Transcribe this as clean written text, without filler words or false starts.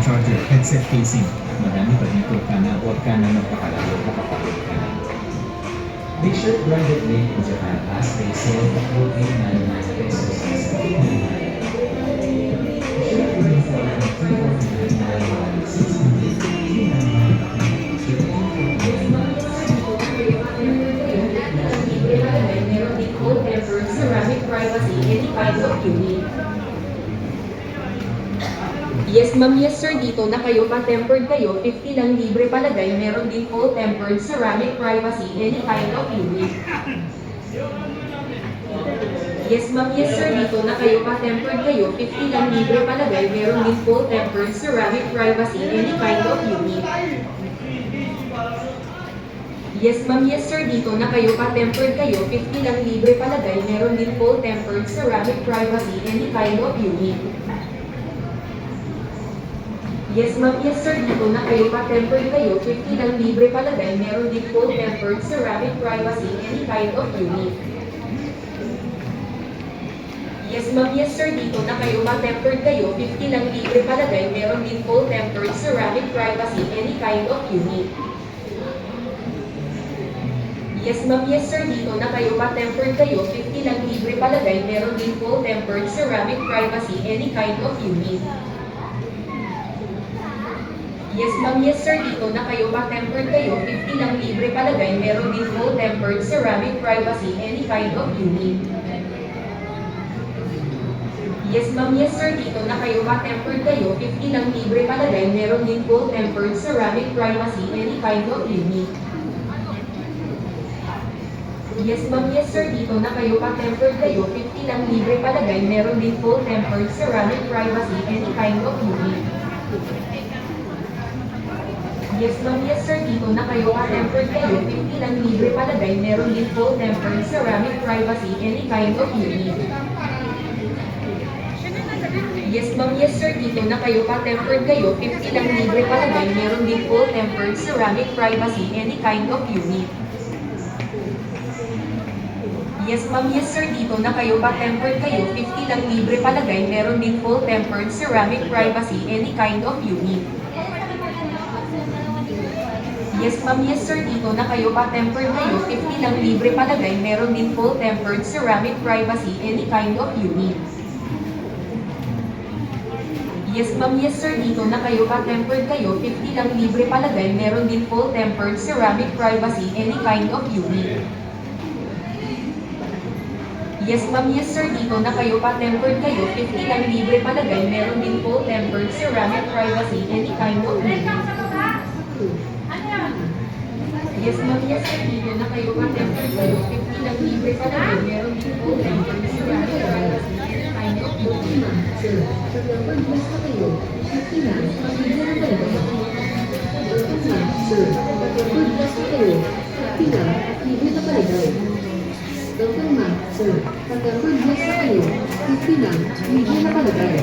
charger headset casing. Marami pa dito kana huwag ka na magpakalayo kapapagod ka na. Big Shirt branded made in Japan last day sale at 4899 pesos as a shirt running for 349 Meron din cold tempered ceramic privacy any kind of unit. Yes ma'am, yes sir, dito na kayo pa-tempered kayo, 50 lang libre palagay, meron din full tempered ceramic privacy, any kind of unit. Yes ma'am, yes sir, dito na kayo pa-tempered kayo, 50 lang libre palagay, meron din full tempered ceramic privacy, any kind of unit. Yes ma'am, yes sir, dito na kayo pa-tempered kayo, 50 lang libre palagay, meron din full tempered ceramic privacy, any kind of unit. Yes ma'am, yes sir, dito na kayo pa-tempered kayo, 50 lang libre palagay, meron din full tempered ceramic privacy, any kind of unit. Yes ma'am, yes sir, dito na kayo pa-tempered kayo, 50 lang libre palagay, meron din full tempered ceramic privacy, any kind of unit. Yes ma'am, yes sir, dito na kayo pa-tempered kayo, 50 lang libre palagay, meron din full tempered ceramic privacy, any kind of unit. Yes ma'am, yes sir, dito na kayo pa-tempered kayo, 50 lang libre palagay, meron din full tempered ceramic privacy, any kind of unit. Yes ma'am, yes sir, dito na kayo pa-tempered kayo, 50 lang libre palagay, meron din full tempered ceramic privacy, any kind of unit. Yes ma'am, yes sir, dito na kayo pa-tempered kayo, 50 lang libre palagay, meron din full tempered ceramic privacy, any kind of unit. Yes ma'am, yes sir, dito na kayo pa-tempered kayo, 50 lang libre palagay, meron din full tempered ceramic privacy, any kind of unit. Yes ma'am, yes sir, dito na kayo pa-tempered kayo, 50 lang libre palagay, meron din full tempered ceramic privacy, any kind of unit. Yes ma'am, yes sir, dito na kayo pa-tempered kayo, 50 lang libre palagay, meron din full tempered ceramic privacy, any kind of unit. Yes ma'am, yes sir, dito na kayo pa-tempered kayo, 50 lang libre palagay, meron din full tempered ceramic privacy, any kind of unit. Yes ma'am, yes sir, dito na kayo pa-tempered kayo, 50 lang libre palagay, meron din full tempered ceramic privacy, any kind of unit. Yes ma'am, yes sir, dito na kayo pa-tempered kayo, 50 lang libre palagay, meron din full tempered ceramic privacy, any kind of unit. Yes ma'am, yes sir, dito na kayo pa-tempered kayo, 50 lang libre palagay, meron din full tempered ceramic privacy, any kind of unit. Sir, pag-tempered glass na kayo, 50 lang, pag-bigyan ng talaga. Sir, pag-tempered glass na kayo, 50 lang, libre na palagay. Welcome ma'am, sir, pag-tempered glass na kayo, 50 lang, libre na palagay.